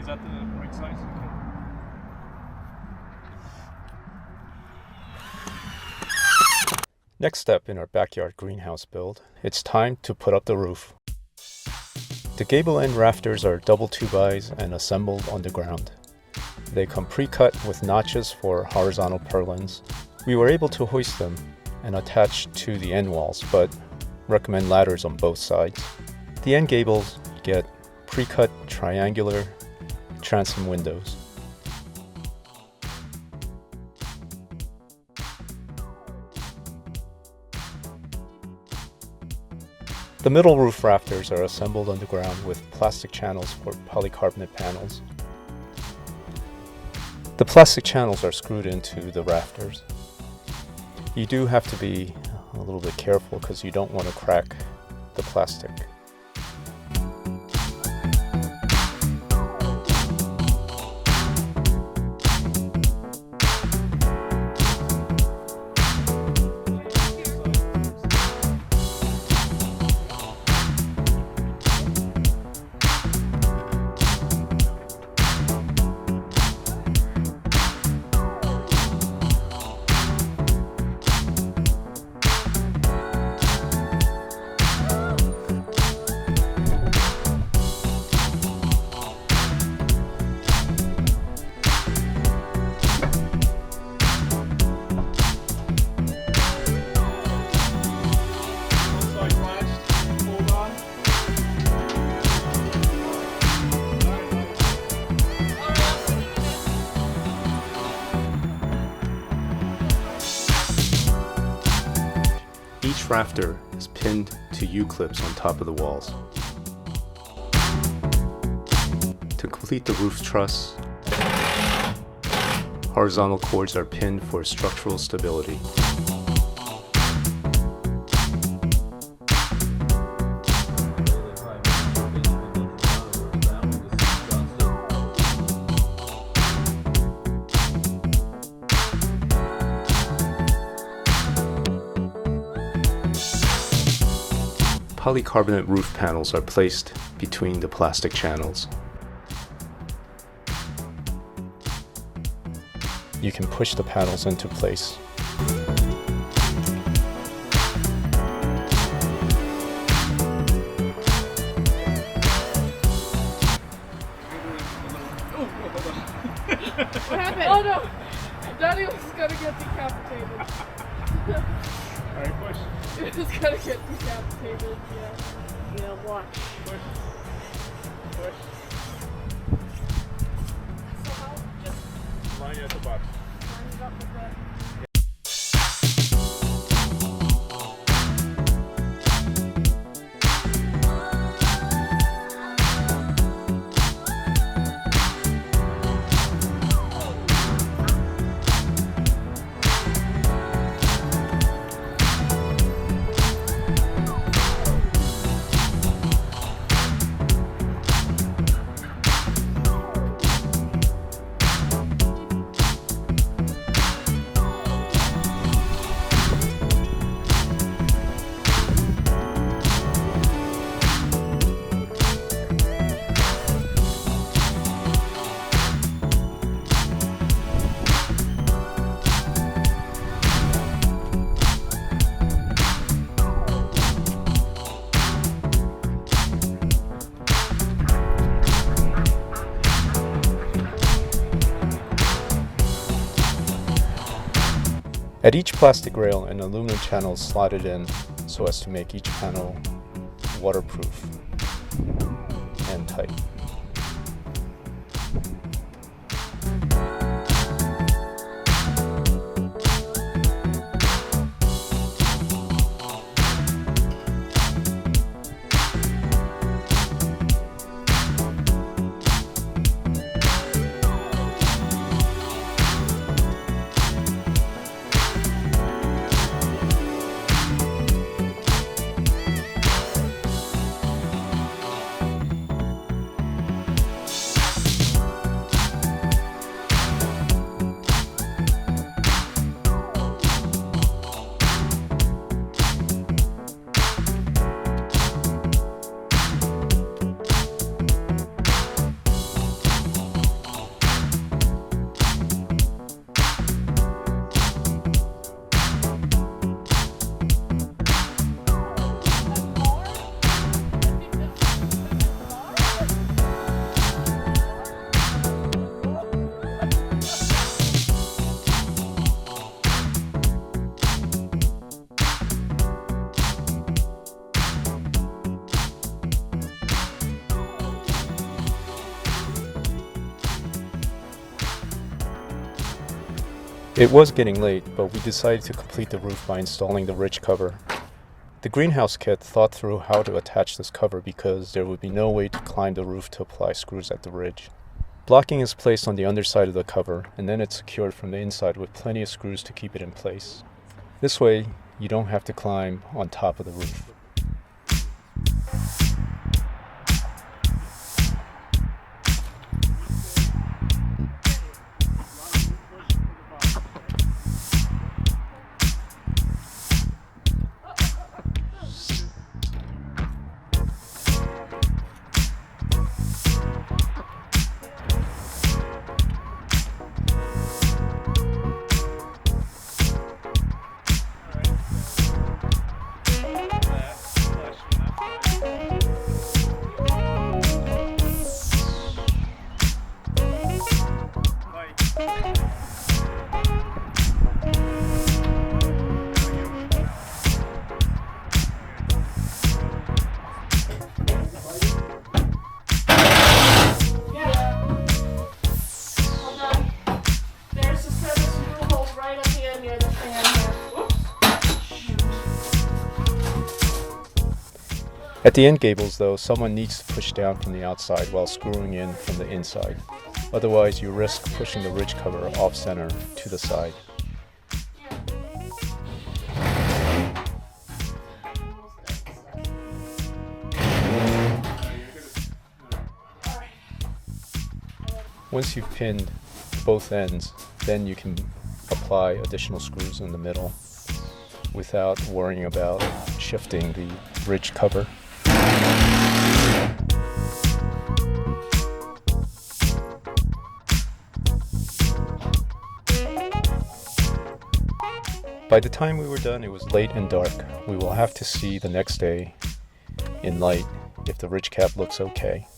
Is that the right size? Okay. Next step in our backyard greenhouse build, it's time to put up the roof. The gable end rafters are double 2x and assembled on the ground. They come pre-cut with notches for horizontal purlins. We were able to hoist them and attach to the end walls, but recommend ladders on both sides. The end gables get pre-cut triangular transom windows. The middle roof rafters are assembled on the ground with plastic channels for polycarbonate panels. The plastic channels are screwed into the rafters. You do have to be a little bit careful because you don't want to crack the plastic. Each rafter is pinned to U-clips on top of the walls. To complete the roof truss, horizontal cords are pinned for structural stability. Polycarbonate roof panels are placed between the plastic channels. You can push the panels into place. What happened? Oh no! Daddy was gonna get decapitated. Alright, push. He was gonna get decapitated, yeah. Yeah, watch. Push. Push. So how just Line at the bottom. line it up with that? At each plastic rail, an aluminum channel is slotted in so as to make each panel waterproof and tight. It was getting late, but we decided to complete the roof by installing the ridge cover. The greenhouse kit thought through how to attach this cover because there would be no way to climb the roof to apply screws at the ridge. Blocking is placed on the underside of the cover, and then it's secured from the inside with plenty of screws to keep it in place. This way, you don't have to climb on top of the roof. At the end gables though, someone needs to push down from the outside while screwing in from the inside. Otherwise you risk pushing the ridge cover off center to the side. Once you've pinned both ends, then you can apply additional screws in the middle without worrying about shifting the ridge cover. By the time we were done, it was late and dark. We will have to see the next day in light if the ridge cap looks okay.